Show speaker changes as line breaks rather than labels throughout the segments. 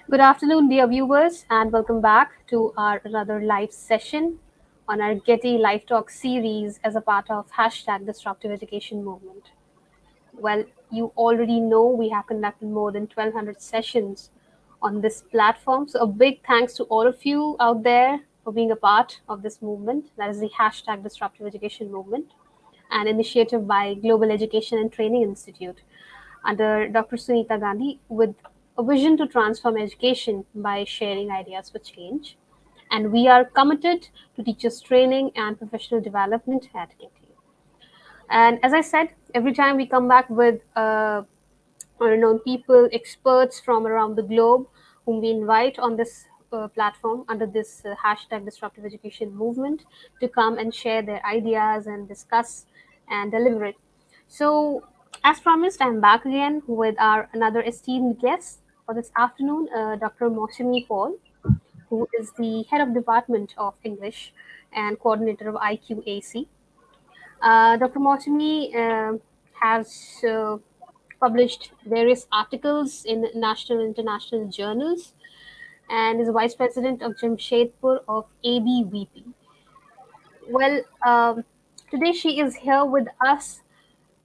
Good afternoon, dear viewers, and welcome back to our another live session on our GETI Live Talk series as a part of hashtag Disruptive Education Movement. Well, you already know we have conducted more than 1,200 sessions on this platform. So, a big thanks to all of you out there for being a part of this movement. That is the hashtag Disruptive Education Movement, an initiative by Global Education and Training Institute under Dr. Sunita Gandhi with a vision to transform education by sharing ideas for change. And we are committed to teachers' training and professional development at GETI. And as I said, every time we come back with renowned people, experts from around the globe, whom we invite on this platform under this hashtag Disruptive Education Movement to come and share their ideas and discuss and deliver it. So, as promised, I'm back again with our another esteemed guest for this afternoon, Dr. Mousumi Paul, who is the head of Department of English and coordinator of IQAC. Dr. Mousumi has published various articles in national and international journals and is vice president of Jamshedpur of ABVP. Well, today she is here with us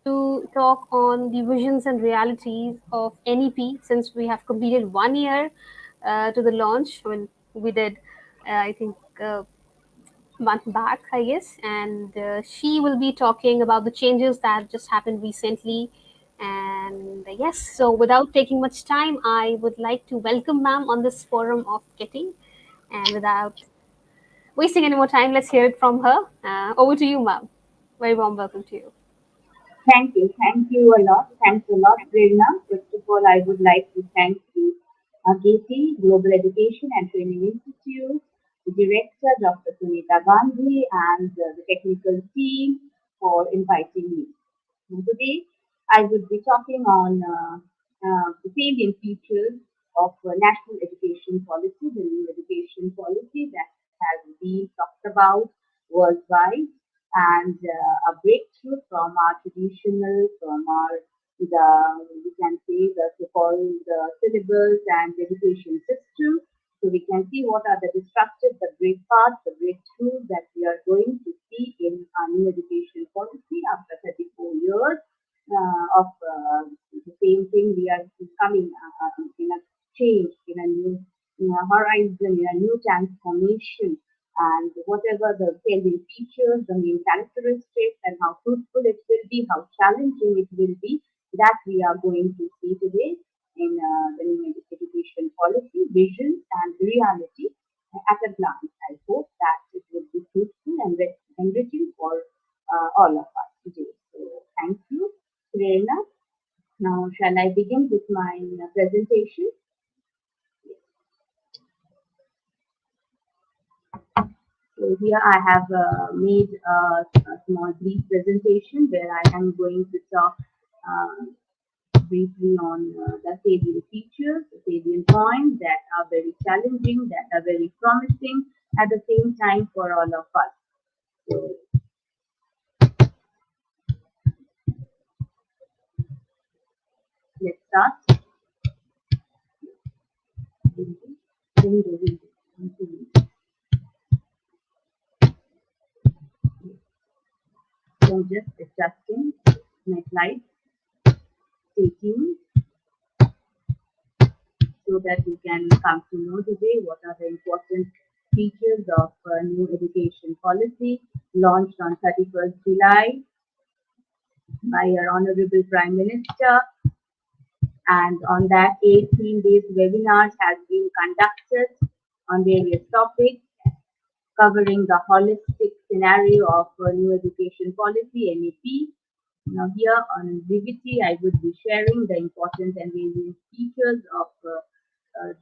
to talk on the visions and realities of NEP since we have completed 1 year to the launch when we did, I think, month back, I guess. And she will be talking about the changes that just happened recently. And yes, so without taking much time, I would like to welcome ma'am on this forum of getting. And without wasting any more time, let's hear it from her. Over to you, ma'am. Very warm welcome to you.
Thank you. Thank you a lot. Thanks a lot, Prerna. First of all, I would like to thank you, GETI, Global Education and Training Institute, the director, Dr. Sunita Gandhi, and the technical team for inviting me. And today, I would be talking on the salient features of national education policy, the new education policy that has been talked about worldwide, and a breakthrough from our traditional, from our we can say the so-called syllabus and education system. So we can see what are the disruptive, the great parts, the breakthroughs that we are going to see in our new education policy after 34 years of the same thing. We are coming in a change, in a new horizon, in a new transformation. And whatever the salient features, the main characteristics, and how fruitful it will be, how challenging it will be, that we are going to see today in the new education policy, vision, and reality at a glance. I hope that it will be fruitful and enriching for all of us today. So, thank you, Prerna. Now, shall I begin with my presentation? So here I have made a small brief presentation where I am going to talk briefly on the salient features, the salient points that are very challenging, that are very promising at the same time for all of us. So let's start. So I'm just adjusting my slides. Stay tuned so that you can come to know today what are the important features of new education policy launched on 31st July by our Honorable Prime Minister. And on that, 18 days webinars has been conducted on various topics covering the holistic scenario of new education policy, NEP. Now here on GETI, I would be sharing the important and various features of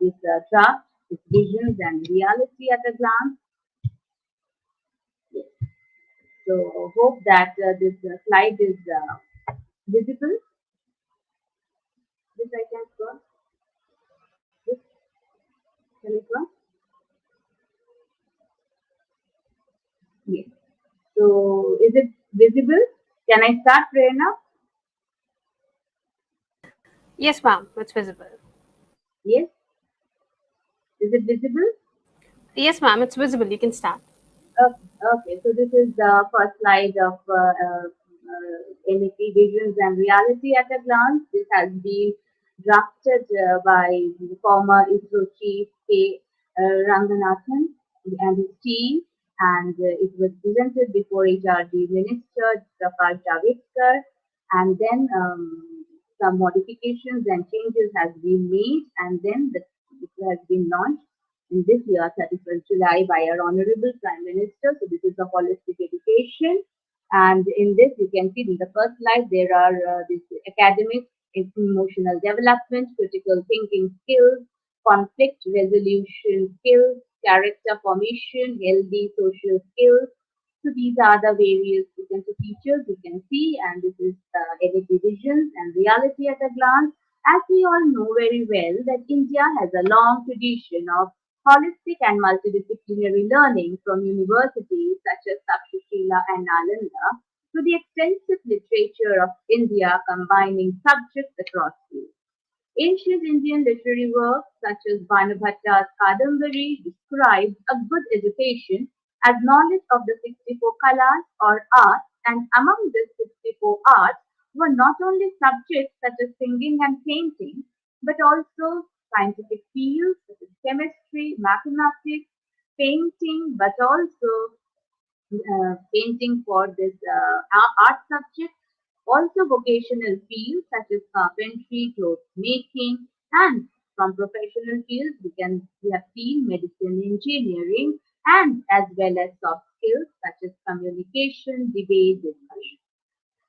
this draft, its visions and reality at a glance. Yes. So hope that this slide is visible. This I can cross. This can I cross? Yes. So is it visible? Can I start, Prerna?
Yes, ma'am, it's visible.
Yes. Is it visible?
Yes, ma'am, it's visible. You can start.
Okay, okay. So this is the first slide of NEP Visions and Reality at a Glance. This has been drafted by the former ISRO chief K. Ranganathan and his team, and it was presented before HRD Minister Prakash Javadekar, and then some modifications and changes has been made, and then it has been launched in this year, 31st July, by our Honorable Prime Minister. So this is the holistic education. And in this, you can see in the first slide, there are this academic, emotional development, critical thinking skills, conflict resolution skills, character formation, healthy social skills. So these are the various you can see features you can see, and this is the edit divisions and reality at a glance. As we all know very well that India has a long tradition of holistic and multidisciplinary learning from universities such as Takshashila and Nalanda to the extensive literature of India combining subjects across fields. Ancient Indian literary works such as Banabhatta's Kadambari describes a good education as knowledge of the 64 kalas or arts, and among these 64 arts were not only subjects such as singing and painting, but also scientific fields such as chemistry, mathematics, painting, but also painting for this art subject, also vocational fields such as carpentry, cloth making, and from professional fields we have seen medicine, engineering, and as well as soft skills such as communication, debate, discussion.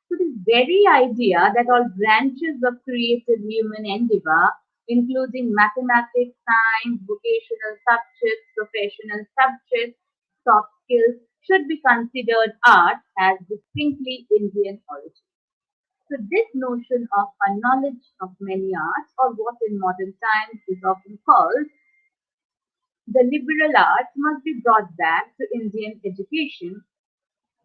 So this very idea that all branches of creative human endeavor, including mathematics, science, vocational subjects, professional subjects, soft skills, should be considered art as distinctly Indian origin. So this notion of a knowledge of many arts, or what in modern times is often called the liberal arts, must be brought back to Indian education,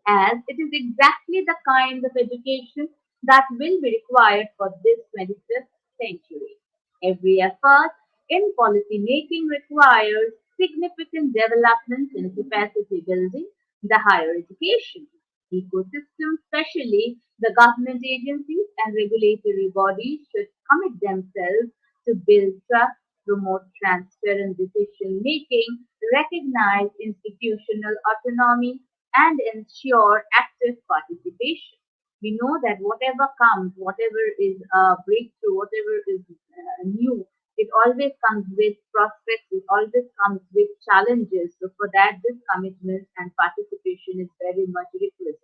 as it is exactly the kind of education that will be required for this 25th century. Every effort in policy making requires significant developments in capacity building the higher education ecosystem, especially the government agencies and regulatory bodies should commit themselves to build trust, promote transparent decision making, recognize institutional autonomy, and ensure active participation. We know that whatever comes, whatever is a breakthrough, whatever is new, it always comes with prospects, it always comes with challenges. So, for that, this commitment and participation is very much requisite.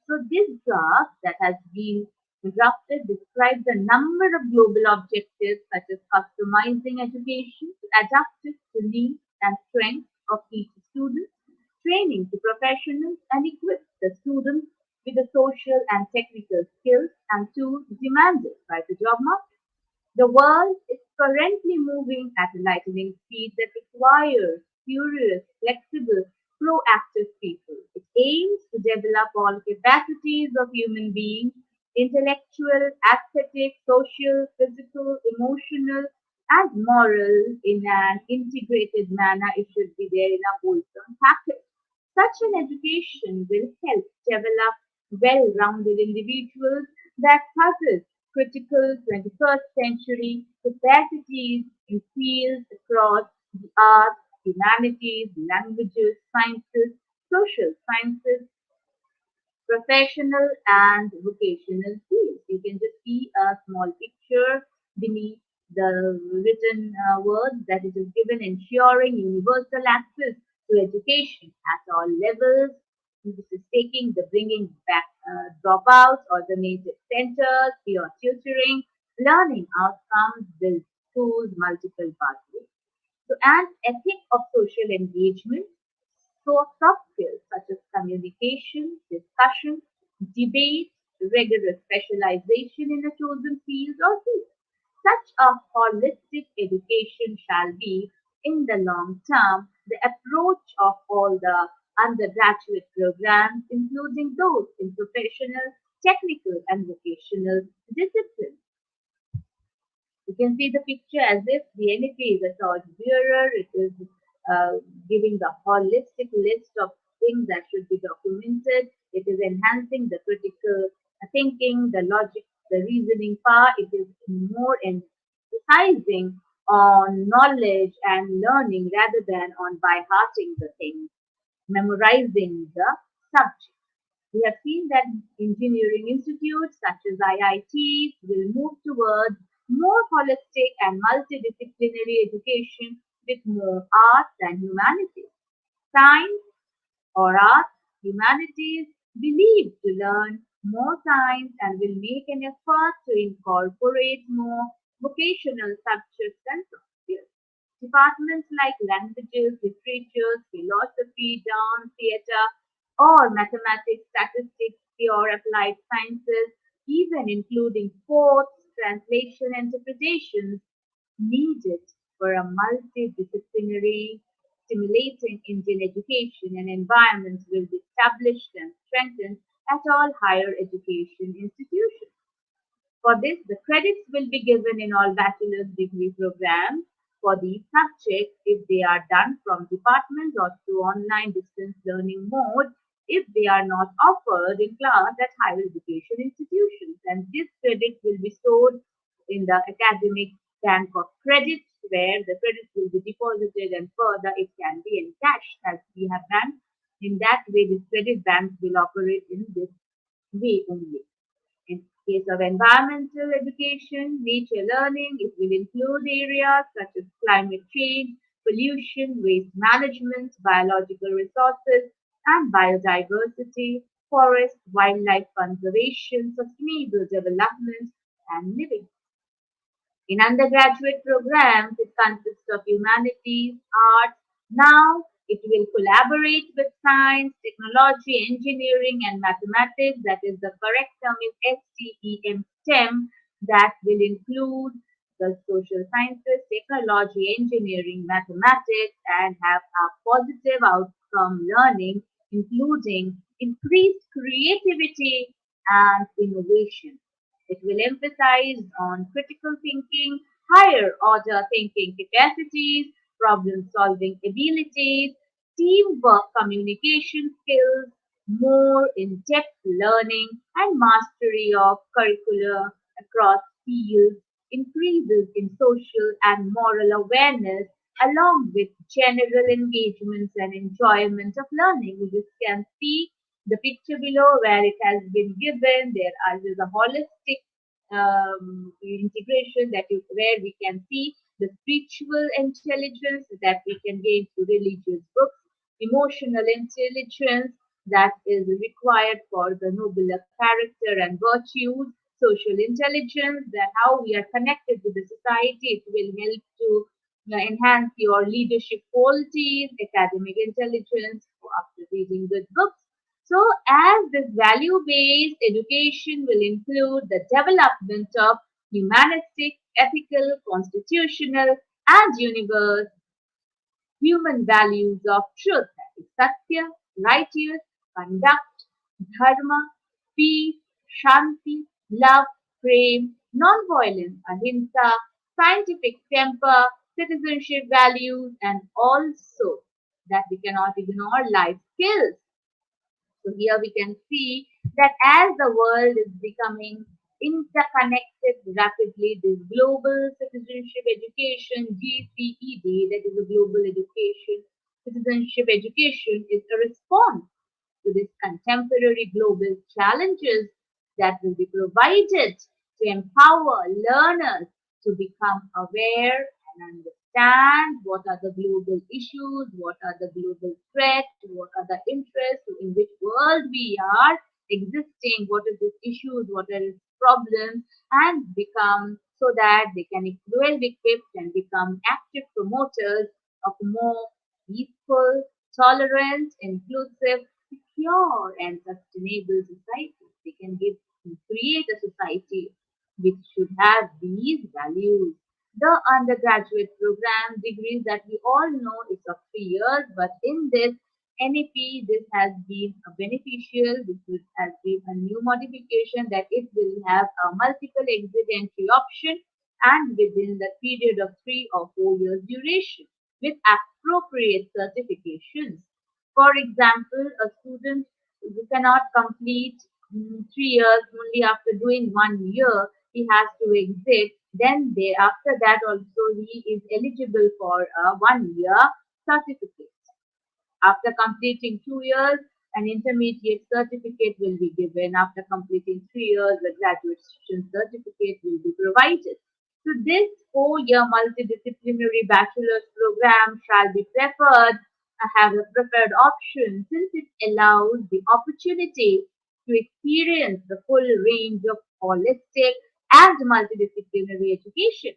So this graph that has been drafted describes a number of global objectives such as customizing education to adapt it to needs and strengths of each student, training to professionals and equip the students with the social and technical skills and tools demanded by the job market. The world is currently moving at a lightning speed that requires curious, flexible, proactive people. It aims to develop all capacities of human beings intellectual, aesthetic, social, physical, emotional, and moral in an integrated manner. It should be there in a wholesome package. Such an education will help develop well-rounded individuals that possess critical 21st century capacities in fields across the arts, humanities, languages, sciences, social sciences, professional and vocational fields. You can just see a small picture beneath the written words that it is given ensuring universal access to education at all levels. This is taking the bringing back dropouts or the native centers, peer tutoring, learning outcomes, build schools, multiple pathways. So, and ethic of social engagement, so soft skills such as communication, discussion, debate, rigorous specialization in a chosen field or field. Such a holistic education shall be, in the long term, the approach of all the undergraduate programs, including those in professional, technical, and vocational disciplines. You can see the picture as if the NEP is a torch bearer. It is giving the holistic list of things that should be documented. It is enhancing the critical thinking, the logic, the reasoning power. It is more emphasizing on knowledge and learning rather than on by hearting the thing, memorizing the subject. We have seen that engineering institutes such as IITs will move towards more holistic and multidisciplinary education with more arts and humanities. Science or arts, humanities believe to learn more science and will make an effort to incorporate more vocational subjects and soft. Departments like languages, literature, philosophy, dance, theatre, or mathematics, statistics, pure applied sciences, even including sports, translation, interpretations, needed for a multidisciplinary, stimulating Indian education and environments will be established and strengthened at all higher education institutions. For this, the credits will be given in all bachelor's degree programs for these subjects if they are done from department or through online distance learning mode if they are not offered in class at higher education institutions. And this credit will be stored in the academic bank of credits where the credits will be deposited and further it can be encashed as we have done. In that way, this credit bank will operate in this way only. In case of environmental education, nature learning, it will include areas such as climate change, pollution, waste management, biological resources, and biodiversity, forest, wildlife conservation, sustainable development, and living. In undergraduate programs, it consists of humanities, arts. Now, it will collaborate with science, technology, engineering, and mathematics. That is, the correct term is STEM, that will include the social sciences, technology, engineering, mathematics, and have a positive outcome learning, including increased creativity and innovation. It will emphasize on critical thinking, higher order thinking capacities, problem solving abilities, teamwork communication skills, more in depth learning, and mastery of curricula across fields, increases in social and moral awareness, along with general engagements and enjoyment of learning. You just can see the picture below where it has been given. There is a holistic integration where we can see the spiritual intelligence that we can gain through religious books, emotional intelligence that is required for the nobler character and virtues, social intelligence that how we are connected to the society. It will help to enhance your leadership qualities, academic intelligence after reading good books. So, as this value based education will include the development of humanistic, ethical, constitutional, and universe human values of truth, that is satya, righteous, conduct, dharma, peace, shanti, love, prem, non-violence, ahimsa, scientific temper, citizenship values, and also that we cannot ignore life skills. So here we can see that as the world is becoming interconnected rapidly, this global citizenship education, GCED, that is a global education, citizenship education is a response to these contemporary global challenges that will be provided to empower learners to become aware and understand what are the global issues, what are the global threats, what are the interests, in which world we are existing, what are these issues, what are its problems, and become so that they can be well equipped and become active promoters of more peaceful, tolerant, inclusive, secure, and sustainable society. They can create a society which should have these values. The undergraduate program degrees that we all know is of 3 years, but in this NEP, this has been a beneficial. Has been a new modification that it will have a multiple exit entry option and within the period of 3 or 4 years duration with appropriate certifications. For example, a student who cannot complete 3 years only after doing 1 year, he has to exit. Then after that also he is eligible for a 1 year certificate. After completing 2 years, an intermediate certificate will be given. After completing 3 years, a graduation certificate will be provided. So this 4 year multidisciplinary bachelor's program shall be preferred, have a preferred option since it allows the opportunity to experience the full range of holistic and multidisciplinary education.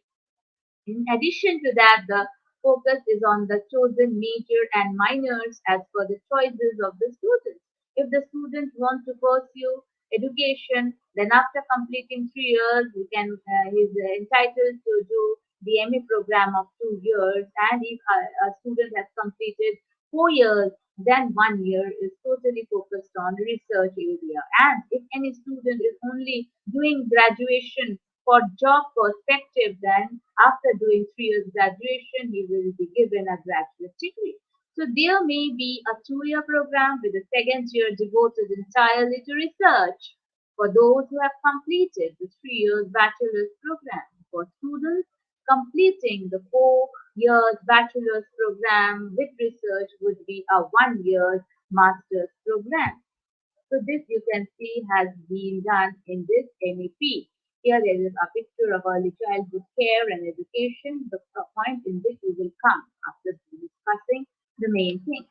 In addition to that, the focus is on the chosen major and minors as per the choices of the students. If the student wants to pursue education, then after completing 3 years, he is entitled to do the MA program of 2 years. And if a student has completed 4 years, then 1 year is totally focused on research area. And if any student is only doing graduation for job perspective, then after doing 3 years graduation, he will be given a graduate degree. So there may be a 2 year program with a second year devoted entirely to research for those who have completed the 3 years bachelor's program. For students completing the 4 years bachelor's program with research would be a 1 year master's program. So this you can see has been done in this NEP. Here there is a picture of early childhood care and education, the point in which we will come after discussing the main thing.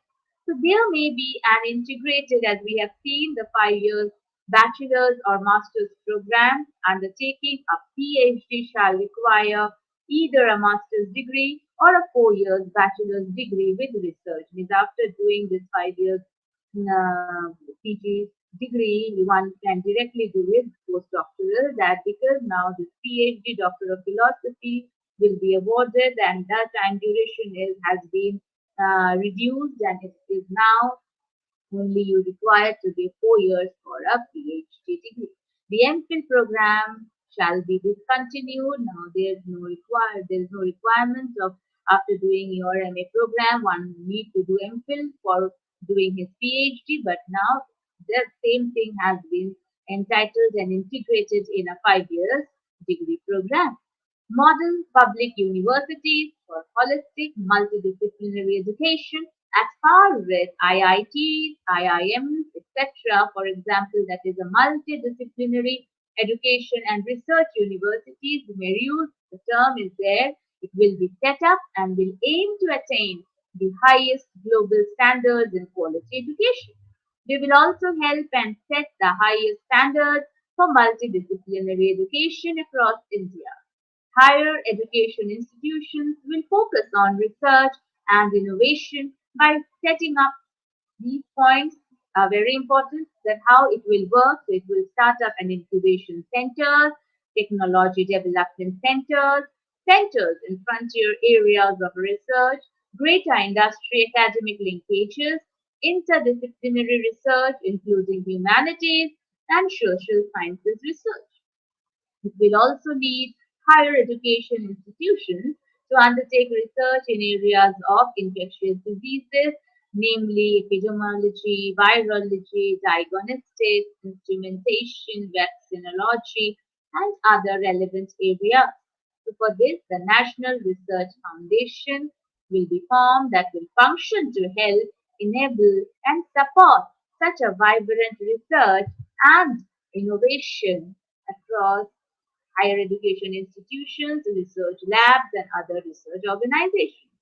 So there may be an integrated, as we have seen, the 5 years bachelor's or master's program. Undertaking a PhD shall require either a master's degree or a 4 years bachelor's degree with research. Means after doing this 5 years PG degree, one can directly do it postdoctoral. That because now this PhD, Doctor of Philosophy, will be awarded, and the time duration has been reduced, and it is now only you require to be 4 years for a PhD degree. The MPhil program shall be discontinued. Now there is no requirement of after doing your MA program, one need to do MPhil for doing his PhD, but now the same thing has been entitled and integrated in a 5 years degree program. Modern public universities for holistic multidisciplinary education as far as IITs, IIMs, etc. For example, that is a multidisciplinary education and research universities. You may use the term is there. It will be set up and will aim to attain the highest global standards in quality education. They will also help and set the highest standards for multidisciplinary education across India. Higher education institutions will focus on research and innovation by setting up these points are very important that how it will work. So it will start up an incubation centers, technology development centers, centers in frontier areas of research, greater industry academic linkages, interdisciplinary research including humanities and social sciences research. It will also lead higher education institutions to undertake research in areas of infectious diseases, namely epidemiology, virology, diagnostics, instrumentation, vaccinology, and other relevant areas. So for this, the National Research Foundation will be formed that will function to help, enable, and support such a vibrant research and innovation across higher education institutions, research labs, and other research organizations.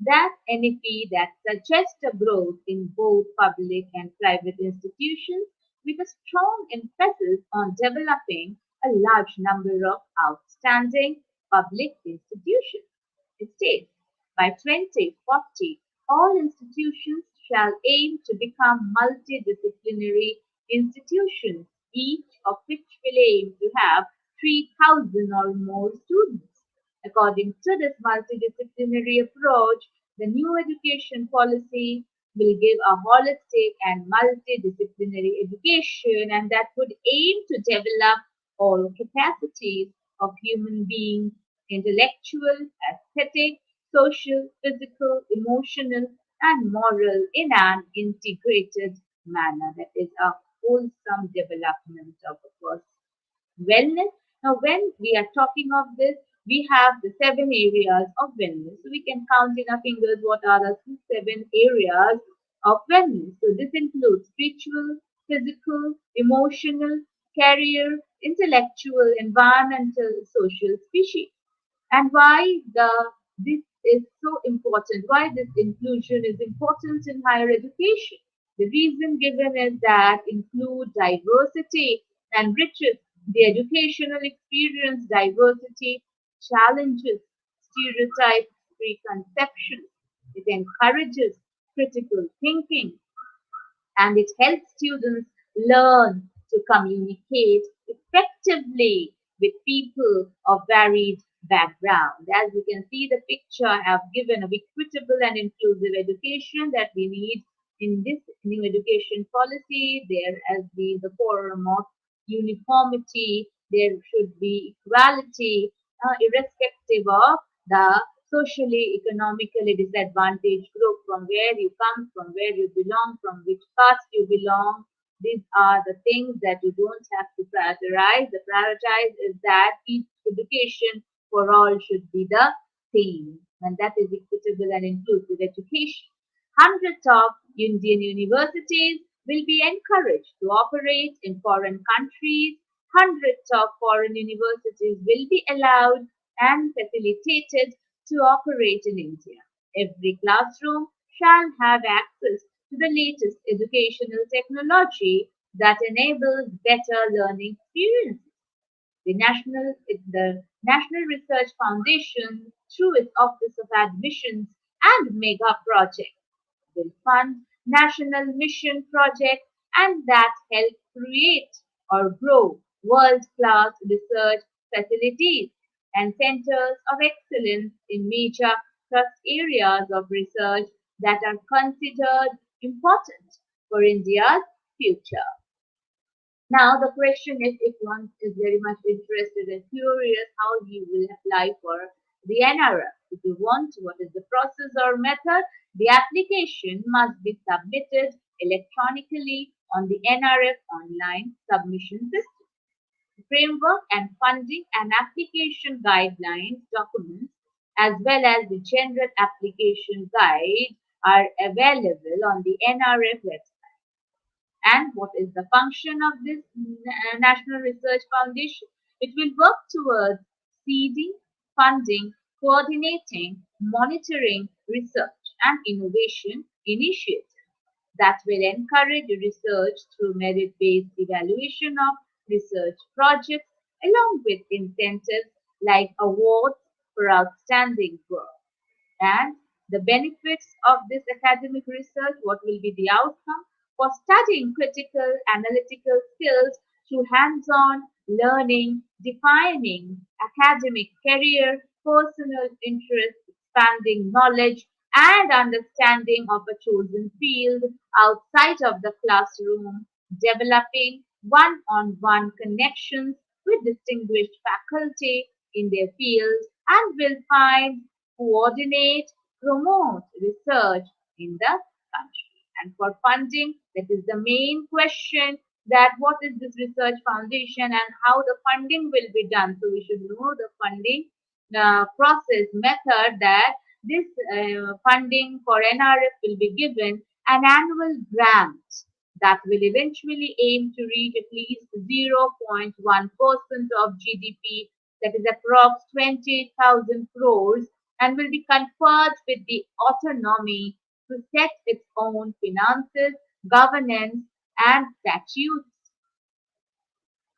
That NEP that suggests a growth in both public and private institutions with a strong emphasis on developing a large number of outstanding public institutions. It states by 2040, all institutions shall aim to become multidisciplinary institutions, each of which will aim to have 3,000 or more students. According to this multidisciplinary approach, the new education policy will give a holistic and multidisciplinary education and that would aim to develop all capacities of human beings: intellectual, aesthetic, social, physical, emotional, and moral in an integrated manner. That is a wholesome development of a person. Wellness. Now, when we are talking of this, we have the seven areas of wellness. So we can count in our fingers what are the seven areas of wellness. So this includes spiritual, physical, emotional, career, intellectual, environmental, social, species. And why this is so important, why this inclusion is important in higher education. The reason given is that include diversity enriches the educational experience. Diversity challenges stereotypes, preconceptions. It encourages critical thinking, and it helps students learn to communicate effectively with people of varied background. As you can see the picture, I have given a equitable and inclusive education that we need in this new education policy. There has been the forum of uniformity. There should be equality, irrespective of the socially, economically disadvantaged group, from where you come, from where you belong, from which caste you belong. These are the things that you don't have to prioritize. The prioritize is that each education for all should be the same, and that is equitable and inclusive education. Hundreds of Indian universities will be encouraged to operate in foreign countries. Hundreds of foreign universities will be allowed and facilitated to operate in India. Every classroom shall have access to the latest educational technology that enables better learning experiences. The National Research Foundation, through its Office of Admissions and Mega Project, will fund national mission projects and that help create or grow world-class research facilities and centers of excellence in major trust areas of research that are considered important for India's future. Now, the question is, if one is very much interested and curious how you will apply for the NRF. If you want, what is the process or method? The application must be submitted electronically on the NRF online submission system. Framework and funding and application guidelines documents, as well as the general application guide, are available on the NRF website. And what is the function of this National Research Foundation? It will work towards seeding, funding, coordinating, monitoring research and innovation initiatives that will encourage research through merit-based evaluation of research projects, along with incentives like awards for outstanding work. And the benefits of this academic research, what will be the outcome? For studying critical analytical skills through hands-on learning, defining academic career, personal interest, expanding knowledge and understanding of a chosen field outside of the classroom, developing one-on-one connections with distinguished faculty in their fields, and will find, coordinate, promote research in the country. And for funding, that is the main question, that what is this research foundation and how the funding will be done. So we should know the funding process method, that this funding for NRF will be given an annual grant that will eventually aim to reach at least 0.1% of GDP, that is approx 20,000 crores, and will be conferred with the autonomy to set its own finances, governance, and statutes.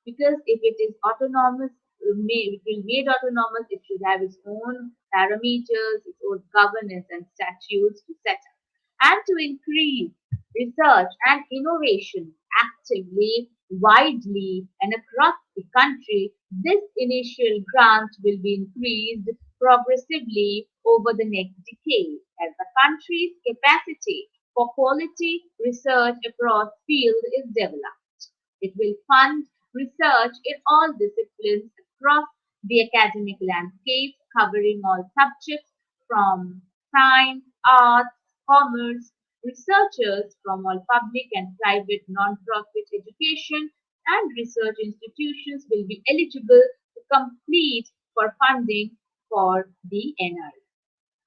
Because if it is autonomous, it will made autonomous, it should have its own parameters, its own governance and statutes to set up. And to increase research and innovation actively, widely, and across the country, this initial grant will be increased progressively over the next decade as the country's capacity for quality research across fields is developed. It will fund research in all disciplines across The academic landscape covering all subjects from science, arts, commerce, researchers from all public and private non-profit education and research institutions will be eligible to complete for funding for the NRE.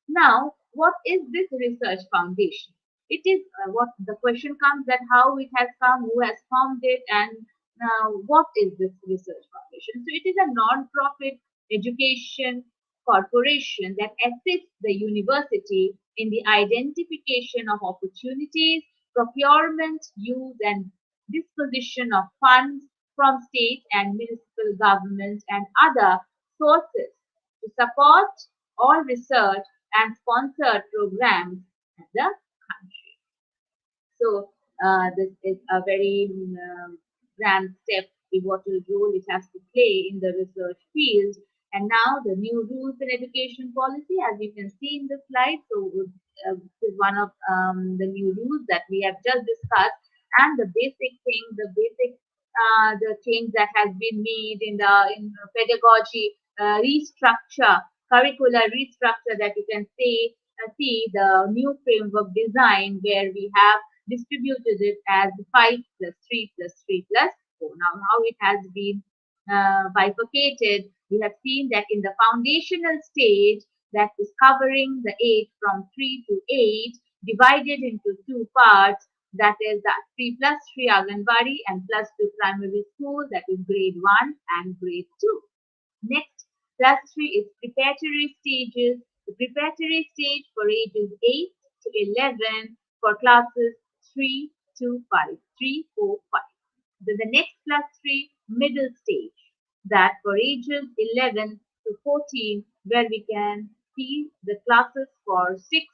Now, what is this research foundation? It is what the question comes that how it has come, who has formed it, and what is this research foundation? So, it is a non-profit education corporation that assists the university in the identification of opportunities, procurement, use, and disposition of funds from state and municipal governments and other sources to support all research and sponsored programs in the country. So this is a very grand step, pivotal role it has to play in the research field. And now the new rules in education policy, as you can see in the slide. So this is one of the new rules that we have just discussed, and the basic thing, the change that has been made in the pedagogy restructure, curricular restructure that you can see the new framework design where we have distributed it as 5 plus 3 plus 3 plus 4. Now, how it has been bifurcated, we have seen that in the foundational stage, that is covering the age from 3 to 8, divided into two parts, that is the 3 plus 3 Anganwadi and plus 2 primary school, that is grade 1 and grade 2. Next, class 3 is preparatory stages. The preparatory stage for ages 8 to 11 for classes 3 to 5, 3, 4, 5. Then the next class 3, middle stage, that for ages 11 to 14, where we can see the classes for 6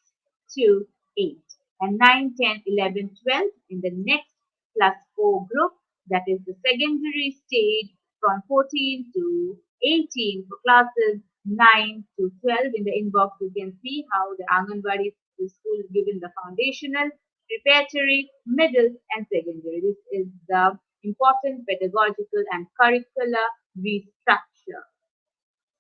to 8, and 9, 10, 11, 12 in the next plus 4 group, that is the secondary stage from 14 to 18 for classes 9 to 12. In the inbox, you can see how the Anganwadi school is given the foundational, preparatory, middle, and secondary. This is the important pedagogical and curricular restructure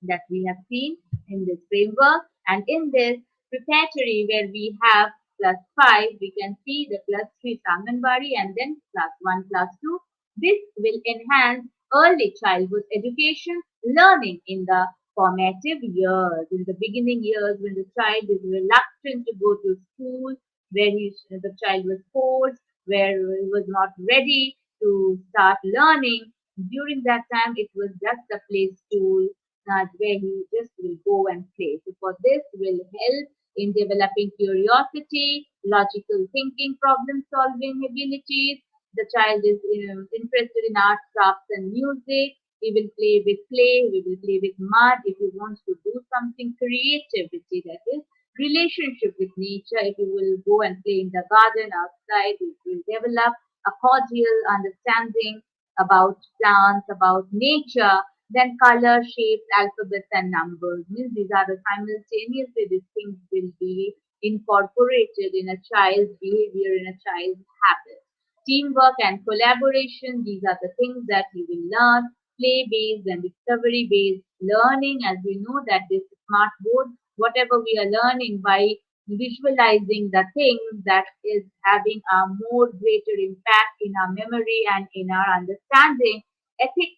that we have seen in this framework. And in this preparatory, where we have plus 5, we can see the plus 3 Sanganbari and then plus 1, plus 2. This will enhance early childhood education learning in the formative years, in the beginning years when the child is reluctant to go to school, where the child was forced, where he was not ready to start learning. During that time, it was just a play school where he just will go and play. So for this will help in developing curiosity, logical thinking, problem solving abilities. The child is interested in arts, crafts and music. He will play with clay, he will play with mud. If he wants to do something creativity, that is relationship with nature, if you will go and play in the garden outside, it will develop a cordial understanding about plants, about nature. Then color, shapes, alphabets, and numbers. Means these are the simultaneously these things will be incorporated in a child's behavior, in a child's habit. Teamwork and collaboration, these are the things that he will learn. Play-based and discovery-based learning, as we know that this smart board, whatever we are learning by visualizing the things that is having a more greater impact in our memory and in our understanding. Ethics,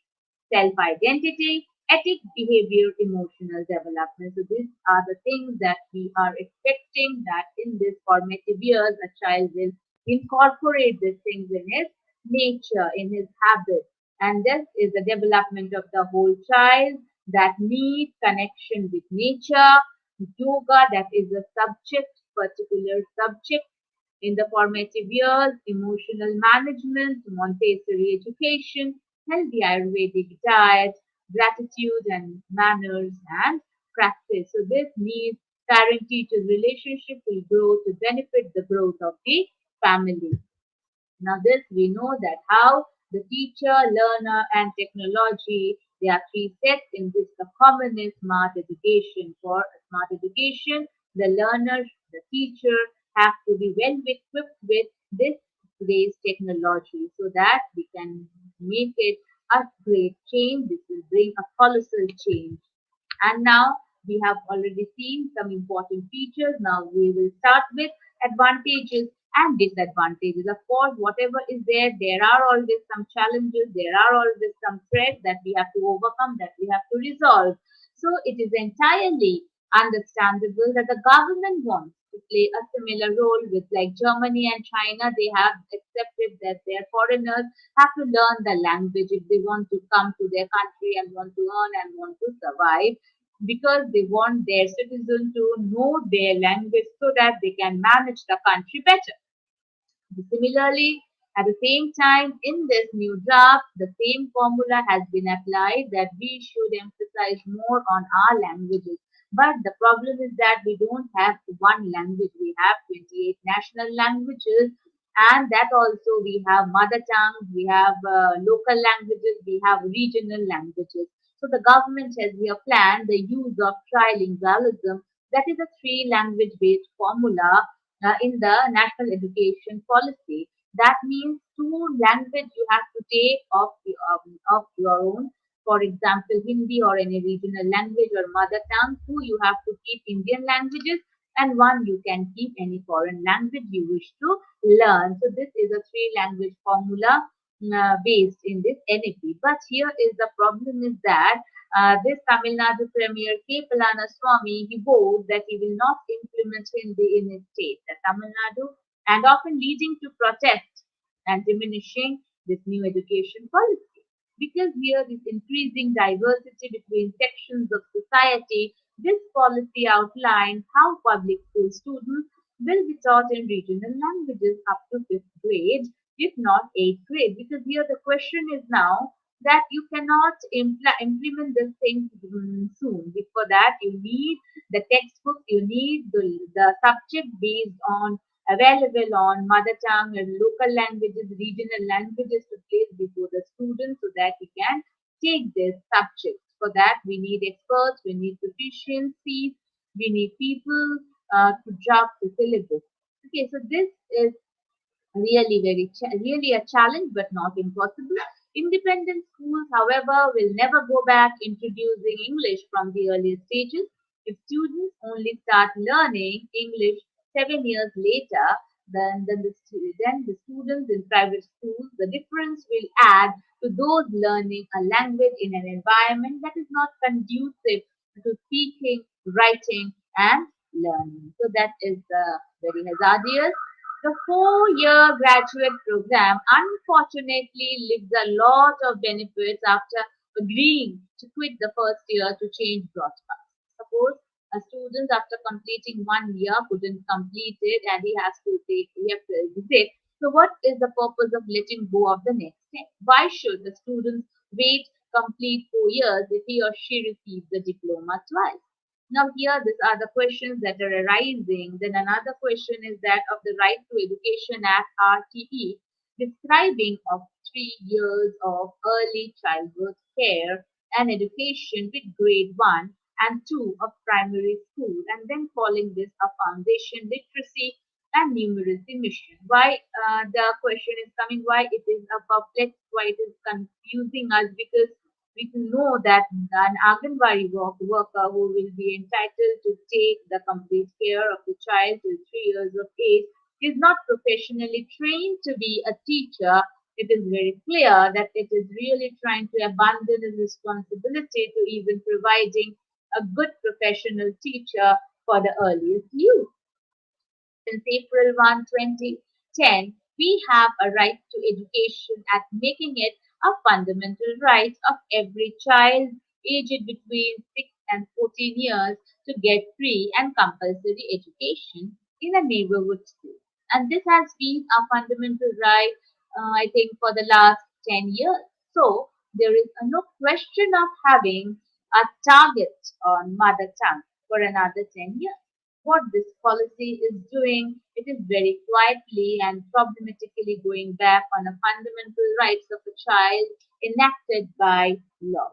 self-identity, ethic, behavior, emotional development. So these are the things that we are expecting that in this formative years a child will incorporate these things in his nature, in his habits. And this is the development of the whole child that needs connection with nature. Yoga, that is a subject, particular subject in the formative years, emotional management, Montessori education, healthy Ayurvedic diet, gratitude and manners and practice. So this needs parent-teacher relationship will grow to benefit the growth of the family. Now this we know that how the teacher, learner and technology, there are three sets in which the common is smart education. For smart education, the learner, the teacher have to be well equipped with this today's technology so that we can make it a great change. This will bring a colossal change. And now we have already seen some important features. Now we will start with advantages and disadvantages. Of course, whatever is there, there are always some challenges, there are always some threats that we have to overcome, that we have to resolve. So it is entirely understandable that the government wants to play a similar role with like Germany and China. They have accepted that their foreigners have to learn the language if they want to come to their country and want to earn and want to survive, because they want their citizens to know their language so that they can manage the country better. Similarly, at the same time, in this new draft, the same formula has been applied that we should emphasize more on our languages. But the problem is that we don't have one language. We have 28 national languages, and that also we have mother tongues, we have local languages, we have regional languages. So the government has here planned the use of trilingualism, that is a three language based formula in the national education policy. That means two language you have to take of your own. For example, Hindi or any regional language or mother tongue. Two, you have to keep Indian languages, and one you can keep any foreign language you wish to learn. So this is a three language formula based in this NEP. But here is the problem is that this Tamil Nadu Premier K. Swami, he vowed that he will not implement Hindi in his state, the Tamil Nadu, and often leading to protest and diminishing this new education policy. Because here is increasing diversity between sections of society, this policy outlines how public school students will be taught in regional languages up to 5th grade, if not 8th grade. Because here the question is now that you cannot implement this thing soon. Before that, you need the textbook, you need the subject based on available on mother tongue and local languages, regional languages to place before the students so that he can take this subject. For that, we need experts, we need proficiency, we need people to draft the syllabus. Okay, so this is really a challenge but not impossible. Independent schools, however, will never go back introducing English from the earliest stages. If students only start learning English 7 years later, then the students in private schools, the difference will add to those learning a language in an environment that is not conducive to speaking, writing, and learning. So that is very hazardous. The 4-year graduate program unfortunately leaves a lot of benefits after agreeing to quit the first year to change broadcast. Suppose a student after completing 1 year couldn't complete it and he has to exit. So what is the purpose of letting go of the next step? Why should the student wait complete 4 years if he or she receives the diploma twice? Now here these are the questions that are arising. Then another question is that of the Right to Education Act RTE, describing of 3 years of early childhood care and education with grade 1 and 2 of primary school, and then calling this a foundation literacy and numeracy mission. Why the question is coming, why it is a perplex, why it is confusing us, because we can know that an Anganwadi worker who will be entitled to take the complete care of the child till 3 years of age is not professionally trained to be a teacher. It is very clear that it is really trying to abandon its responsibility to even providing a good professional teacher for the earliest youth. Since April 1, 2010, we have a right to education Act making it a fundamental right of every child aged between 6 and 14 years to get free and compulsory education in a neighborhood school. And this has been a fundamental right, I think, for the last 10 years. So there is no question of having a target on mother tongue for another 10 years. What this policy is doing, it is very quietly and problematically going back on the fundamental rights of a child enacted by law.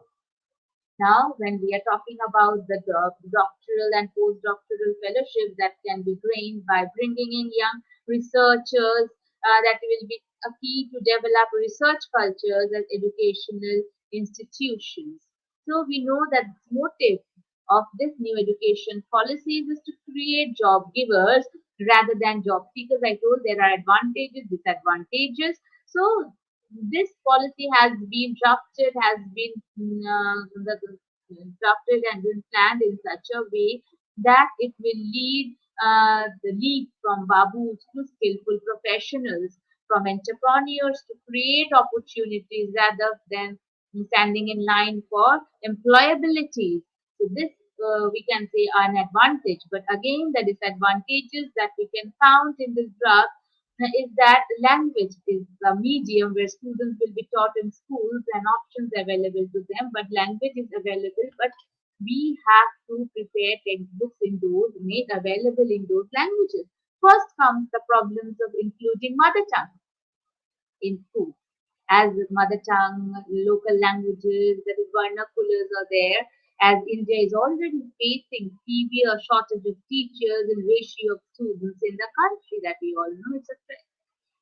Now, when we are talking about the doctoral and postdoctoral fellowships that can be gained by bringing in young researchers, that will be a key to develop research cultures as educational institutions. So we know that the motive of this new education policies is to create job givers rather than job seekers. I told there are advantages, disadvantages. So this policy has been drafted, has been drafted and been planned in such a way that it will lead the leap from babus to skillful professionals, from entrepreneurs to create opportunities rather than standing in line for employability. So this we can say are an advantage. But again, the disadvantages that we can count in this draft is that language is the medium where students will be taught in schools and options available to them, but language is available, but we have to prepare textbooks in those made available in those languages. First comes the problems of including mother tongue in school. As mother tongue, local languages, that is vernaculars are there, as India is already facing severe shortage of teachers and ratio of students in the country that we all know it's a threat.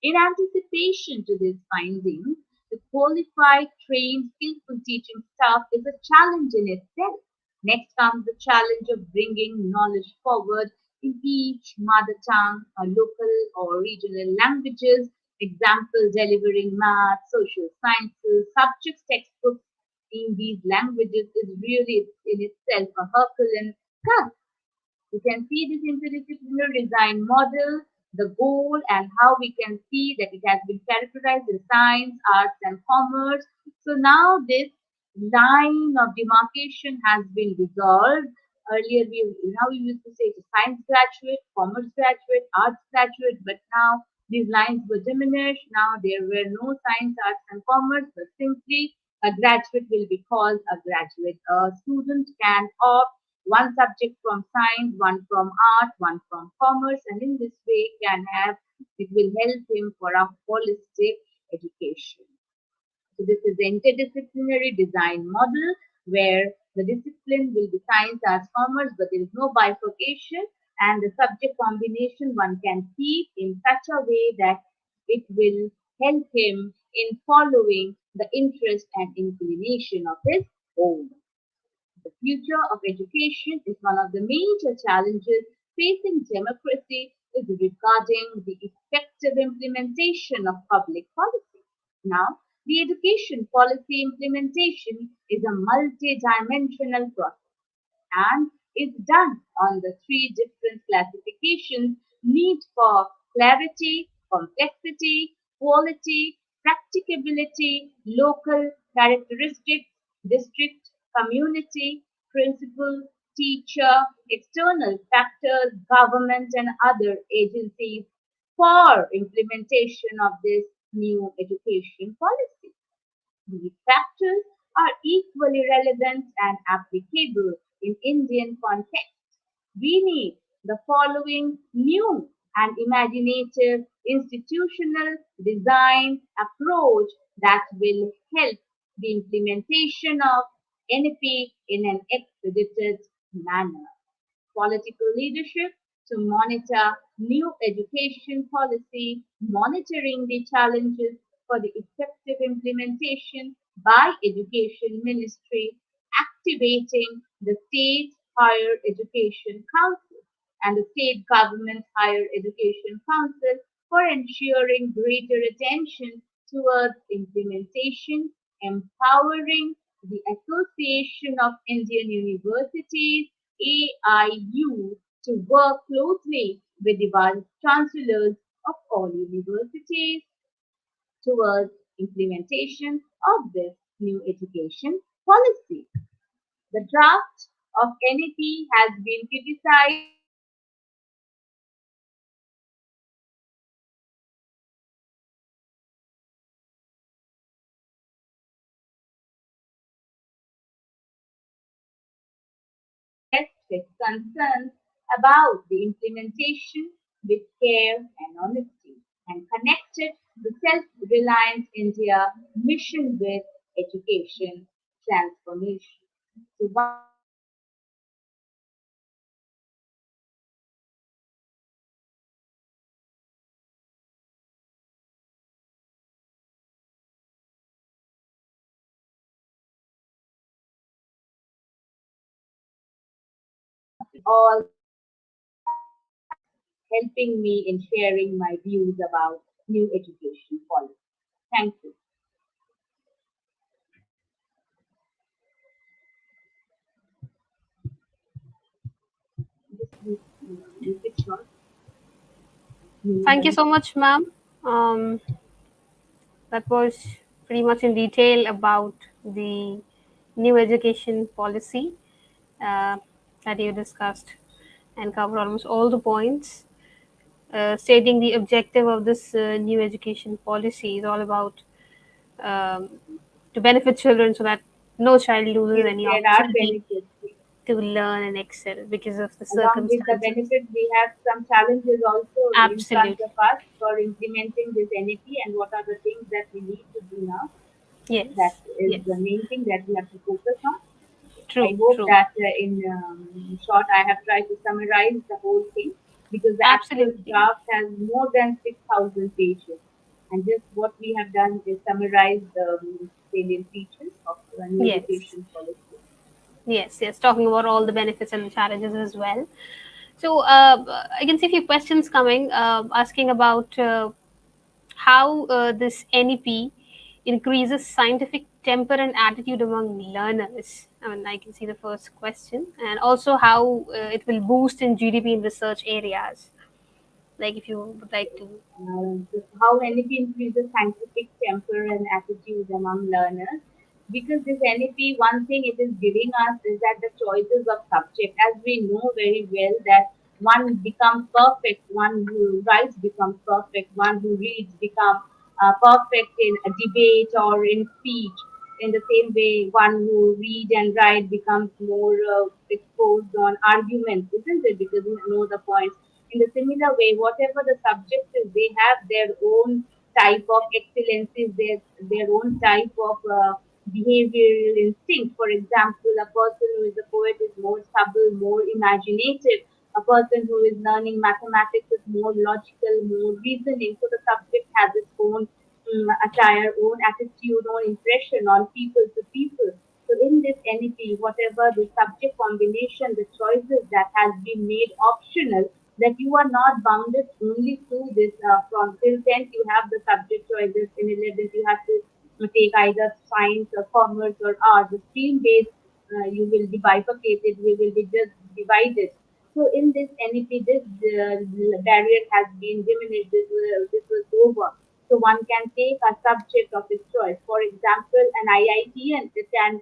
In anticipation to this finding, the qualified, trained, skillful teaching staff is a challenge in itself. Next comes the challenge of bringing knowledge forward in each mother tongue or local or regional languages. Example, delivering math, social sciences, subjects, textbooks in these languages is really in itself a Herculean task. You can see this interdisciplinary design model, the goal, and how we can see that it has been characterized in science, arts, and commerce. So now this line of demarcation has been dissolved. Earlier, we used to say it's a science graduate, commerce graduate, arts graduate, but now these lines were diminished. Now there were no science, arts, and commerce, but simply a graduate will be called a graduate. A student can opt one subject from science, one from art, one from commerce, and in this way can have it will help him for a holistic education. So this is the interdisciplinary design model where the discipline will be science, arts, commerce, but there is no bifurcation, and the subject combination one can keep in such a way that it will help him in following the interest and inclination of his own. The future of education is one of the major challenges facing democracy is regarding the effective implementation of public policy. Now, the education policy implementation is a multi-dimensional process and is done on the three different classifications need for clarity, complexity, quality, practicability, local characteristics, district, community, principal, teacher, external factors, government and other agencies for implementation of this new education policy. These factors are equally relevant and applicable in Indian context. We need the following new and imaginative institutional design approach that will help the implementation of NEP in an expedited manner. Political leadership to monitor new education policy, monitoring the challenges for the effective implementation by Education Ministry, activating the State Higher Education Council and the State Government Higher Education Council for ensuring greater attention towards implementation, empowering the Association of Indian Universities AIU to work closely with the vice chancellors of all universities towards implementation of this new education policy. The draft of NEP has been criticized with concerns about the implementation with care and honesty and connected the self-reliant India mission with education transformation. So all helping me in sharing my views about new education policy. Thank you. Just make it short.
Thank you
Benefits.
so much, ma'am. Um, that was pretty much in detail about the new education policy uh, that you discussed and covered almost all the points. Stating the objective of this new education policy is all about um, to benefit children so that no child loses
Yes,
any
there are
opportunity
benefits.
to learn and excel because of the
Along with the
circumstances.
benefits, we have some challenges also in front
Absolutely.
of us for implementing this NEP and what are the things that we need to do now. That
Yes.
is
Yes.
the main thing that we have to focus on. I
True.
hope
True.
that in short I have tried to summarize the whole thing because the actual
Absolutely.
draft has more than 6,000 pages. And just what we have done is summarize the salient features of the new
Yes.
education policy.
Yes. Yes. Talking about all the benefits and the challenges as well. So I can see a few questions coming, asking about how this NEP increases scientific temper and attitude among learners. I mean, I can see the first question, and also how it will boost in GDP in research areas. Like, if you would like to,
How NEP increases scientific temper and attitude among learners. Because this NEP, one thing it is giving us is that the choices of subject, as we know very well that one becomes perfect, one who writes becomes perfect, one who reads becomes perfect in a debate or in speech. In the same way, one who read and write becomes more exposed on arguments, isn't it? Because you know the points. In the similar way, whatever the subject is, they have their own type of excellencies, their own type of behavioral instinct. For example, a person who is a poet is more subtle, more imaginative. A person who is learning mathematics is more logical, more reasoning. So the subject has its own attire, own attitude, own impression on people to people. So in this NEP, whatever the subject combination, the choices that has been made optional, that you are not bounded only to this from till 10th you have the subject choices, in 11th you have to take either science or commerce or art. The stream based you will be bifurcated, you will be just divided. So in this NEP, this barrier has been diminished. This was over. So one can take a subject of his choice. For example, an IITian can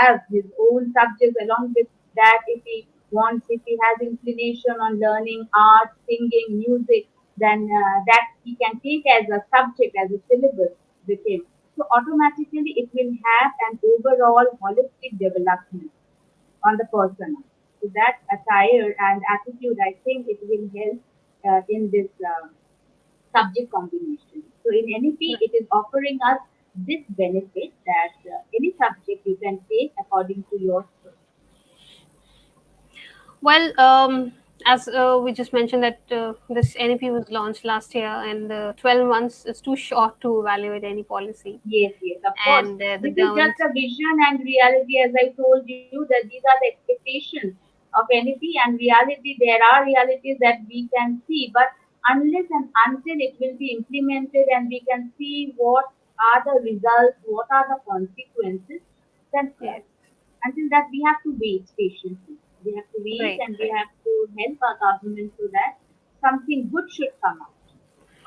have his own subjects along with that if he wants, if he has inclination on learning art, singing, music, then that he can take as a subject, as a syllabus with him. So automatically it will have an overall holistic development on the person. So that attire and attitude, I think it will help in this subject combination. So in NEP, it is offering us this benefit that any subject you can take according to your choice.
well, as we just mentioned that this NEP was launched last year, and 12 months is too short to evaluate any policy,
Yes, yes, of course.
and the
This is just
government,
a vision and reality, as I told you, that these are the expectations of NEP and reality. There are realities that we can see, but unless and until it will be implemented and we can see what are the results, what are the consequences, then
yes,
until that we have to wait patiently. We have to wait
right,
and we
right.
have to help our government so that something good should come out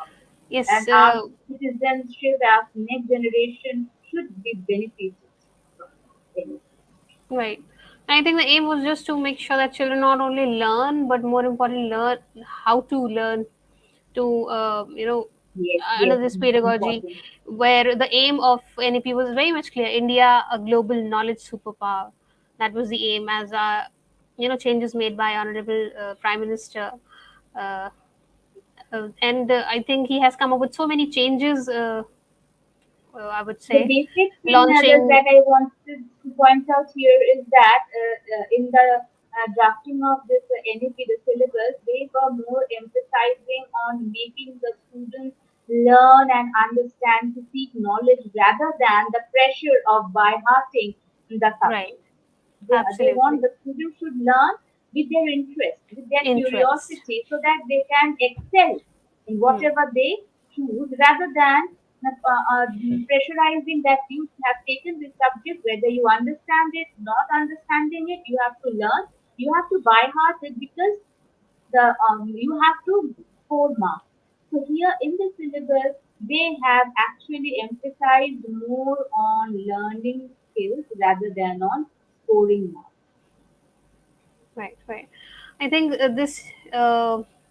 of it.
Yes,
And our citizenship, our next generation should be benefited from it.
right. I think the aim was just to make sure that children not only learn, but more importantly, learn how to learn to,
Yes,
under
yes,
this pedagogy,
important.
where the aim of NEP was very much clear: India, a global knowledge superpower. That was the aim, as changes made by Honorable Prime Minister. Uh, and I think he has come up with so many changes. I would
The
say,
basic thing
launching,
that I wanted to point out here is that in the drafting of this NEP, the syllabus, they were more emphasizing on making the students learn and understand to seek knowledge rather than the pressure of by hearting the
right,
subject. They want
Absolutely.
the students should learn with their interest, with their
Interest.
curiosity, so that they can excel in
Hmm.
whatever they choose, rather than pressurizing that you have taken this subject, whether you understand it, not understanding it, you have to learn, you have to by heart it, because you have to score marks. So here in the syllabus, they have actually emphasized more on learning skills rather than on scoring marks.
Right, right. I think this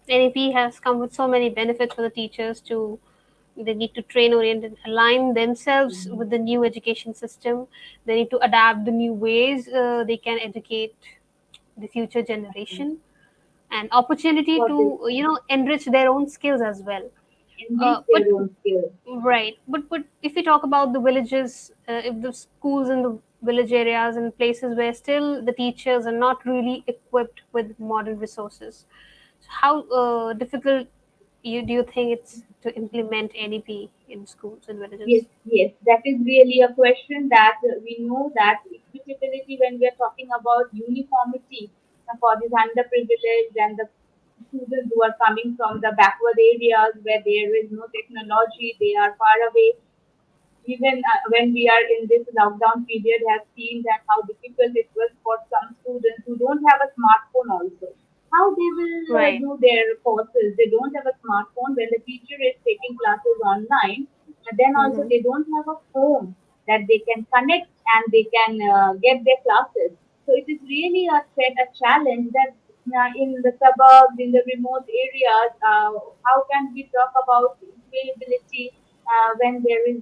NEP has come with so many benefits for the teachers to they need to train oriented align themselves with the new education system. They need to adapt the new ways they can educate the future generation, and opportunity
For this,
to enrich their own skills as well.
enrich
But
their own skills.
right, but if we talk about the villages, if the schools in the village areas and places where still the teachers are not really equipped with modern resources, so how difficult do you think it's to implement NEP in schools in
Yes,
villages?
yes, that is really a question that we know that equitability, when we are talking about uniformity for these underprivileged and the students who are coming from the backward areas where there is no technology, they are far away. Even when we are in this lockdown period, have seen that how difficult it was for some students who don't have a smartphone also. How they will
Right.
do their courses? They don't have a smartphone when the teacher is taking classes online. And then also
Mm-hmm.
they don't have a phone that they can connect and they can get their classes. So it is really a challenge that in the suburbs, in the remote areas, how can we talk about availability when there is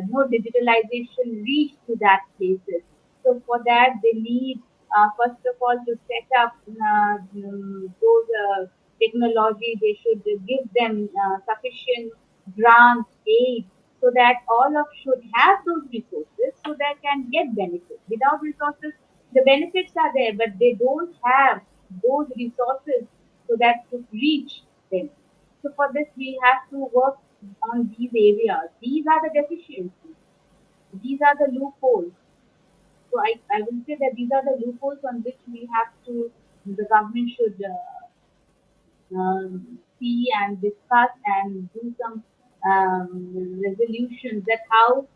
no digitalization reach to that places. So for that, they need first of all to set up those technology. They should give them sufficient grant aid so that all of should have those resources so they can get benefits. Without resources, the benefits are there, but they don't have those resources so that to reach them. So for this, we have to work on these areas. These are the deficiencies. These are the loopholes. So I will say that these are the loopholes on which we have to, the government should see and discuss and do some resolutions that how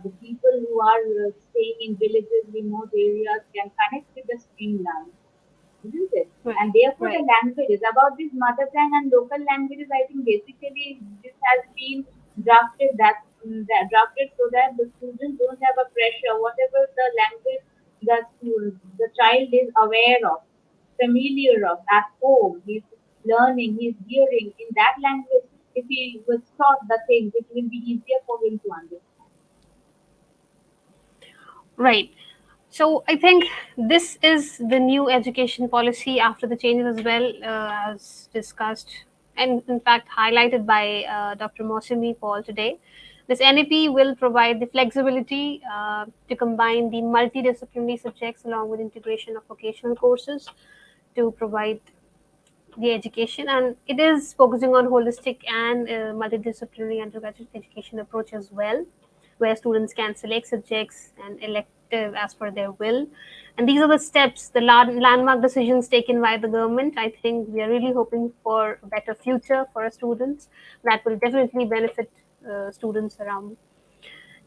the people who are staying in villages, remote areas can connect with the streamline, isn't it? And
Right,
therefore, the
right.
languages about this mother tongue and local languages, I think basically this has been drafted so that the students don't have a pressure. Whatever the language the child is aware of, familiar of at home, he's learning, he's hearing in that language. If he was taught the things, it will be easier for him to understand.
Right. So I think this is the new education policy after the changes as well, as discussed and in fact highlighted by Dr. Mousumi Paul today. This NEP will provide the flexibility to combine the multidisciplinary subjects along with integration of vocational courses to provide the education, and it is focusing on holistic and multidisciplinary undergraduate education approach as well, where students can select subjects and elective as per their will. And these are the steps, the landmark decisions taken by the government. I think we are really hoping for a better future for our students that will definitely benefit students around.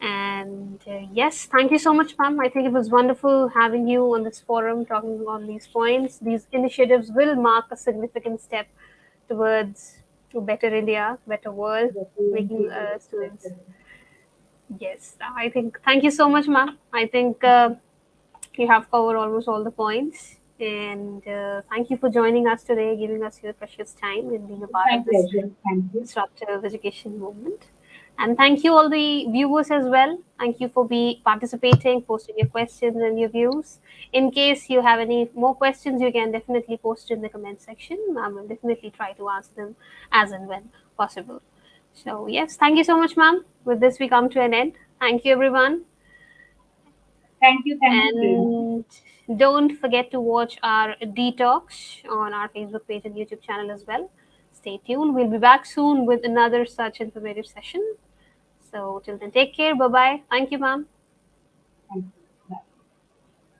And yes, thank you so much, ma'am. I think it was wonderful having you on this forum talking on these points. These initiatives will mark a significant step towards a better India, better world,
That will
making
give it
students.
better.
Yes, I think. Thank you so much, ma'am. I think you have covered almost all the points. And thank you for joining us today, giving us your precious time and being a
It's
part
my
of this
pleasure. Thank you.
disruptive education movement. And thank you all the viewers as well. Thank you for be participating, posting your questions and your views. In case you have any more questions, you can definitely post in the comment section. I will definitely try to answer them as and when possible. So yes, thank you so much, ma'am. With this, we come to an end. Thank you, everyone.
Thank you, Prerna.
And don't forget to watch our detox on our Facebook page and YouTube channel as well. Stay tuned. We'll be back soon with another such informative session. So till then, take care. Bye bye. Thank you, ma'am.
Thank you.